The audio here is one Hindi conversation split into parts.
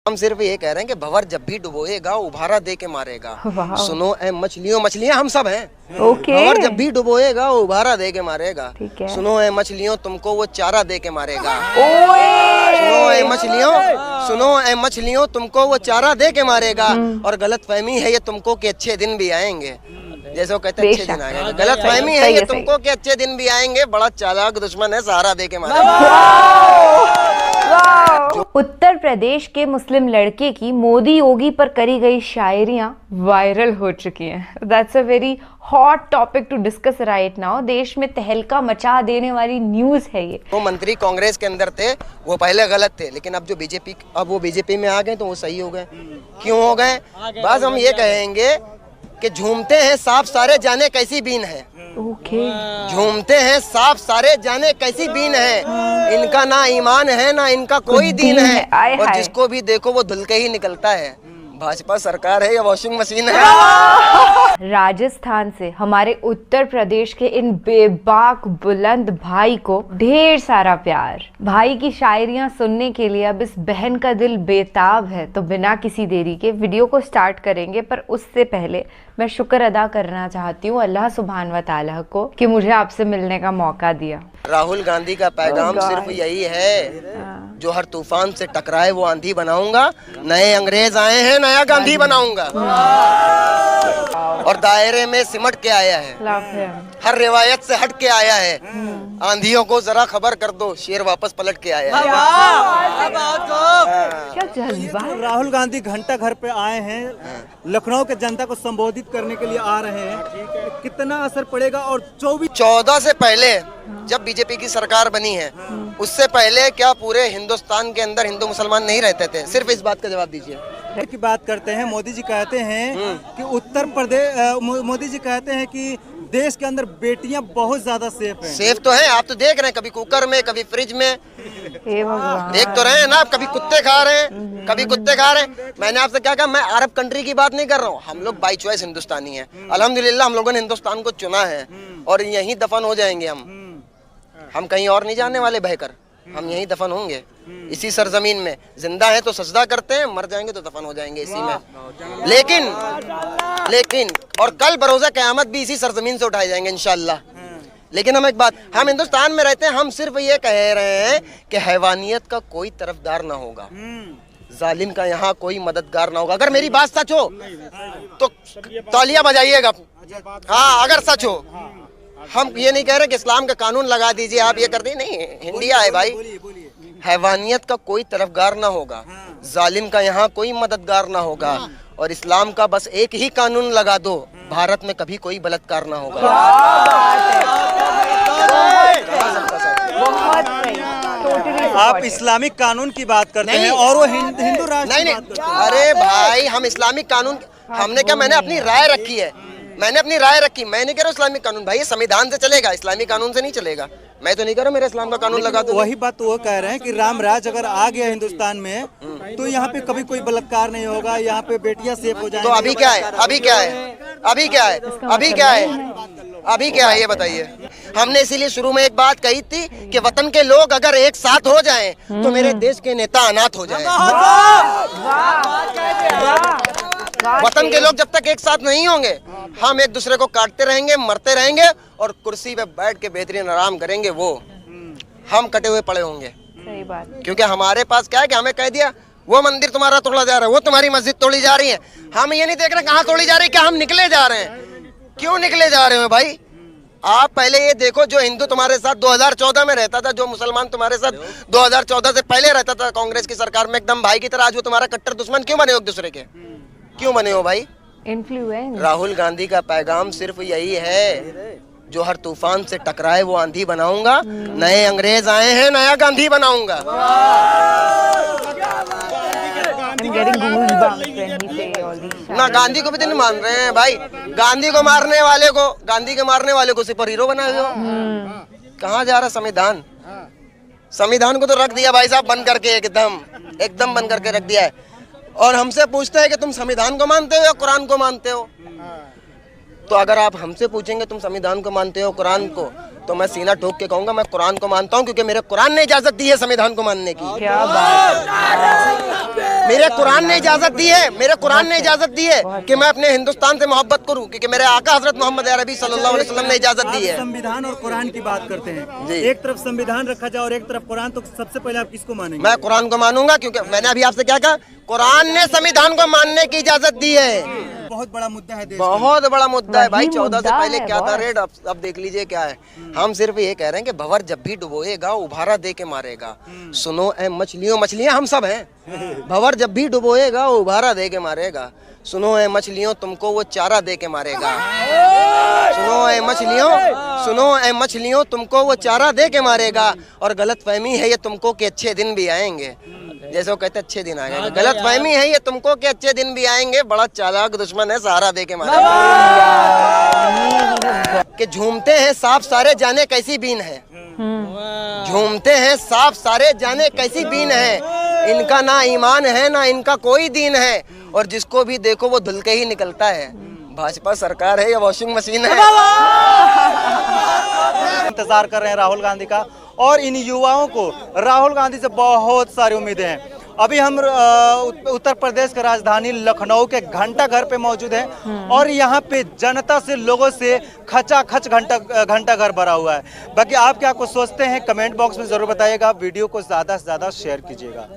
हम सिर्फ ये कह रहे हैं कि भंवर जब भी डुबोएगा उभारा दे के मारेगा। सुनो ऐ मछलियों, मछलियां हम सब हैं। भंवर जब भी डुबोएगा उभारा दे के मारेगा। सुनो ऐ मछलियों, तुमको वो चारा दे के मारेगा। सुनो ऐ मछलियों, सुनो ऐ मछलियों, तुमको वो चारा दे के मारेगा। और गलत फहमी है ये तुमको कि अच्छे दिन भी आएंगे। जैसे वो कहते हैं अच्छे दिन आएंगे, गलत फहमी है ये तुमको कि अच्छे दिन भी आएंगे। बड़ा चालाक दुश्मन है, सहारा दे के मारेगा। उत्तर प्रदेश के मुस्लिम लड़के की मोदी योगी पर करी गई शायरियां वायरल हो चुकी हैं। That's a very hot topic to discuss right now. देश में तहलका मचा देने वाली न्यूज है ये। वो मंत्री कांग्रेस के अंदर थे, वो पहले गलत थे, लेकिन अब जो बीजेपी, अब वो बीजेपी में आ गए तो वो सही हो गए। क्यों हो गए? बस हम ये कहेंगे कि झूमते हैं सांप सारे जाने कैसी बीन है। झूमते हैं सांप सारे जाने कैसी बीन है। इनका ना ईमान है ना इनका कोई दीन है। और जिसको भी देखो वो धुल के ही निकलता है। भाजपा सरकार है या वॉशिंग मशीन है? राजस्थान से हमारे उत्तर प्रदेश के इन बेबाक बुलंद भाई को ढेर सारा प्यार। भाई की शायरियां सुनने के लिए अब इस बहन का दिल बेताब है। तो बिना किसी देरी के वीडियो को स्टार्ट करेंगे, पर उससे पहले मैं शुक्र अदा करना चाहती हूँ अल्लाह सुभान व तआला को कि मुझे आपसे मिलने का मौका दिया। राहुल गांधी का पैगाम सिर्फ यही है, जो हर तूफान से टकराए वो आंधी बनाऊंगा। नए अंग्रेज आए हैं, नया गांधी बनाऊंगा। और दायरे में सिमट के आया है, हर रिवायत से हट के आया है। आंधियों को जरा खबर कर दो, शेर वापस पलट के आया है। क्या जज्बा। राहुल गांधी घंटा घर पे आए हैं, लखनऊ के जनता को संबोधित करने के लिए आ रहे हैं। कितना असर पड़ेगा? और 14 से पहले जब बीजेपी की सरकार बनी है, उससे पहले क्या पूरे हिंदुस्तान के अंदर हिंदू मुसलमान नहीं रहते थे? सिर्फ इस बात का जवाब दीजिए। की बात करते हैं, मोदी जी कहते हैं कि उत्तर प्रदेश, मोदी जी कहते हैं कि देश के अंदर बेटियां बहुत ज्यादा सेफ हैं। सेफ तो है, आप तो देख रहे हैं, कभी कुकर में कभी फ्रिज में देख तो रहे हैं ना। कभी कुत्ते खा रहे हैं, कभी कुत्ते खा रहे हैं। मैंने आपसे क्या कहा, मैं अरब कंट्री की बात नहीं कर रहा हूँ। हम लोग बाई चॉइस हिंदुस्तानी हैं। अल्हम्दुलिल्लाह हम लोगों ने हिंदुस्तान को चुना है और यहीं दफन हो जाएंगे हम कहीं और नहीं जाने वाले बहकर। हम यहीं दफन होंगे, इसी सरजमीन में। जिंदा है तो सजदा करते हैं, मर जाएंगे तो दफन हो जाएंगे इसी में। लेकिन और कल बरोज़ा क़यामत भी इसी सरजमीन से उठाए जाएंगे इंशाअल्लाह। लेकिन हम एक बात, हम हिंदुस्तान में रहते हैं, हम सिर्फ ये कह रहे हैं कि हैवानियत का कोई तरफदार ना होगा, जालिम का यहाँ कोई मददगार ना होगा। अगर मेरी बात सच हो तो तालियां बजाइएगा। हाँ, अगर सच हो। हम ये नहीं कह रहे कि इस्लाम का कानून लगा दीजिए, आप ये कर दीजिए, नहीं। इंडिया है भाई, हैवानियत का कोई तरफदार ना होगा, जालिम का यहाँ कोई मददगार ना होगा। और इस्लाम का बस एक ही कानून लगा दो, भारत में कभी कोई बलात्कार ना होगा। आप इस्लामिक कानून की बात करते हैं और वो हिंदू राष्ट्र। नहीं, अरे भाई, हम इस्लामिक कानून, हमने क्या, मैंने अपनी राय रखी है। मैंने अपनी राय रखी, मैं नहीं कह रहा इस्लामिक कानून। भाई ये संविधान से चलेगा, इस्लामिक कानून से नहीं चलेगा। मैं तो नहीं कह रहा मेरा इस्लाम का कानून लगा दो। वही बात तो वो कह रहे हैं कि राम राज अगर आ गया हिंदुस्तान में तो यहाँ पे कभी कोई बलात्कार नहीं होगा, यहाँ पे बेटियां सेफ हो जाएंगी। तो अभी क्या है? अभी क्या है? अभी क्या है? अभी क्या है? अभी क्या है ये बताइए। हमने इसीलिए शुरू में एक बात कही थी कि वतन के लोग अगर एक साथ हो जाएं तो मेरे देश के नेता अनाथ हो जाएं। वतन के लोग जब तक एक साथ नहीं होंगे, हम एक दूसरे को काटते रहेंगे, मरते रहेंगे और कुर्सी पे बैठ के बेहतरीन आराम करेंगे। वो हम कटे हुए पड़े होंगे। सही बात। क्योंकि हमारे पास क्या है कि हमें कह दिया वो मंदिर तुम्हारा तोड़ा जा रहा है, वो तुम्हारी मस्जिद तोड़ी जा रही है। हम ये नहीं देख रहे कहाँ तोड़ी जा रही है, क्या हम निकले जा रहे हैं। क्यों निकले जा रहे हो भाई? आप पहले ये देखो, जो हिंदू तुम्हारे साथ 2014 में रहता था, जो मुसलमान तुम्हारे साथ 2014 से पहले रहता था कांग्रेस की सरकार में एकदम भाई की तरह, आज वो तुम्हारा कट्टर दुश्मन क्यों बने हो एक दूसरे के? क्यों बने हो भाई? इन्फ्लुएंस। राहुल गांधी का पैगाम सिर्फ यही है, जो हर तूफान से टकराए वो आंधी बनाऊंगा। नए अंग्रेज आए हैं, नया गांधी बनाऊंगा। ना गांधी को भी तो नहीं मान रहे हैं भाई। गांधी को मारने वाले को सुपर हीरो बना दो। कहाँ जा रहा संविधान? संविधान को तो रख दिया भाई साहब बंद करके, एकदम बंद करके रख दिया है। और हमसे पूछते हैं कि तुम संविधान को मानते हो या कुरान को मानते हो? तो अगर आप हमसे पूछेंगे तुम संविधान को मानते हो कुरान को, तो मैं सीना ठोक के कहूंगा मैं कुरान को मानता हूं, क्योंकि मेरे कुरान ने इजाजत दी है संविधान को मानने की। क्या बात मेरे कुरान ने इजाजत दी है, मेरे कुरान ने इजाजत दी है कि मैं अपने हिंदुस्तान से मोहब्बत करूं, क्योंकि मेरे आका हजरत मोहम्मद अरबी सल्लल्लाहु अलैहि वसल्लम ने इजाजत दी है। संविधान और कुरान की बात करते हैं, एक तरफ संविधान रखा जाए और एक तरफ कुरान, तो सबसे पहले आप किसको मानेंगे? मैं कुरान को मानूंगा, क्योंकि मैंने अभी आपसे क्या कहा, कुरान ने संविधान को मानने की इजाजत दी है। बहुत बड़ा मुद्दा है देश बहुत बड़ा मुद्दा है भाई। 14 से पहले क्या था बॉस। रेट, अब देख लीजिए क्या है। हम सिर्फ ये कह रहे हैं कि भंवर जब भी डुबोएगा उभारा दे के मारेगा। सुनो ए मछलियों, मछलियां हम सब हैं। भंवर जब भी डुबोएगा उभारा दे के मारेगा। सुनो ए मछलियों, तुमको वो चारा दे के मारेगा। सुनो ए मछलियों, सुनो ए मछलियों, तुमको वो चारा दे के मारेगा। और गलत फहमी है ये तुमको कि अच्छे दिन भी आएंगे, जैसे वो कहते अच्छे दिन आ गए। गलत फहमी है ये तुमको कि अच्छे दिन भी आएंगे। बड़ा चालाक दुश्मन है, सहारा दे के मारेगा। कि झूमते हैं सांप सारे जाने कैसी बीन है, झूमते हैं सांप सारे जाने कैसी बीन है। इनका ना ईमान है ना इनका कोई दीन है, और जिसको भी देखो वो धुल के ही निकलता है। भाजपा सरकार है या वॉशिंग मशीन है? इंतजार कर रहे हैं राहुल गांधी का, और इन युवाओं को राहुल गांधी से बहुत सारी उम्मीदें हैं। अभी हम उत्तर प्रदेश की राजधानी लखनऊ के घंटा घर पे मौजूद हैं, और यहाँ पे जनता से, लोगों से खचाखच घंटा घर भरा हुआ है। बाकी आप क्या कुछ सोचते हैं कमेंट बॉक्स में जरूर बताइएगा। वीडियो को ज्यादा से ज्यादा शेयर कीजिएगा।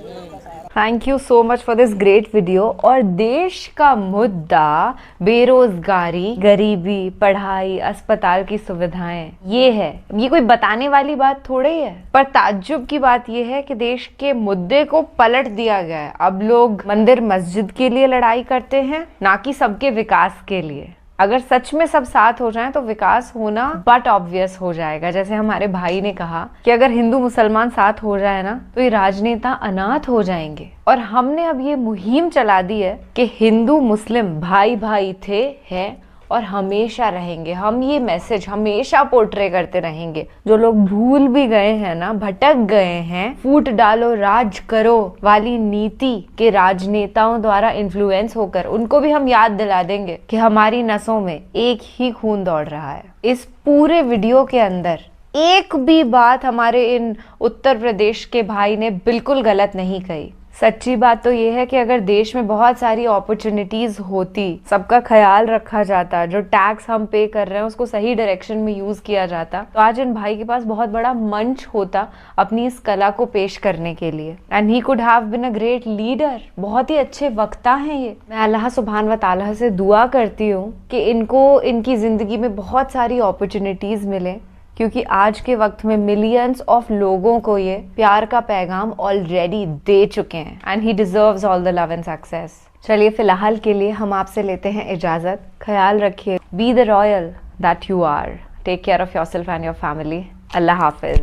Thank you so much for this great video. और देश का मुद्दा बेरोजगारी, गरीबी, पढ़ाई, अस्पताल की सुविधाएं, ये है। ये कोई बताने वाली बात थोड़ी है, पर ताज्जुब की बात ये है कि देश के मुद्दे को पलट दिया गया है। अब लोग मंदिर मस्जिद के लिए लड़ाई करते हैं, ना कि सबके विकास के लिए। अगर सच में सब साथ हो जाएं तो विकास होना बट ऑब्वियस हो जाएगा। जैसे हमारे भाई ने कहा कि अगर हिंदू मुसलमान साथ हो जाए ना तो ये राजनेता अनाथ हो जाएंगे। और हमने अब ये मुहिम चला दी है कि हिंदू मुस्लिम भाई भाई थे, हैं और हमेशा रहेंगे। हम ये मैसेज हमेशा पोर्ट्रे करते रहेंगे। जो लोग भूल भी गए हैं ना, भटक गए हैं, फूट डालो राज करो वाली नीति के राजनेताओं द्वारा इन्फ्लुएंस होकर, उनको भी हम याद दिला देंगे कि हमारी नसों में एक ही खून दौड़ रहा है। इस पूरे वीडियो के अंदर एक भी बात हमारे इन उत्तर प्रदेश के भाई ने बिल्कुल गलत नहीं कही। सच्ची बात तो ये है कि अगर देश में बहुत सारी अपॉर्चुनिटीज होती, सबका ख्याल रखा जाता, जो टैक्स हम पे कर रहे हैं उसको सही डायरेक्शन में यूज किया जाता, तो आज इन भाई के पास बहुत बड़ा मंच होता अपनी इस कला को पेश करने के लिए। And he could have been a great leader. बहुत ही अच्छे वक्ता हैं ये। मैं अल्लाह सुब्हान व तआला से दुआ करती हूँ कि इनको इनकी जिंदगी में बहुत सारी अपॉर्चुनिटीज मिले, क्योंकि आज के वक्त में मिलियंस ऑफ लोगों को ये प्यार का पैगाम ऑलरेडी दे चुके हैं। And he deserves all the love and success. चलिए फिलहाल के लिए हम आपसे लेते हैं इजाजत। ख्याल रखिए। Be the royal that you are. Take care of yourself and your family. Allah Hafiz.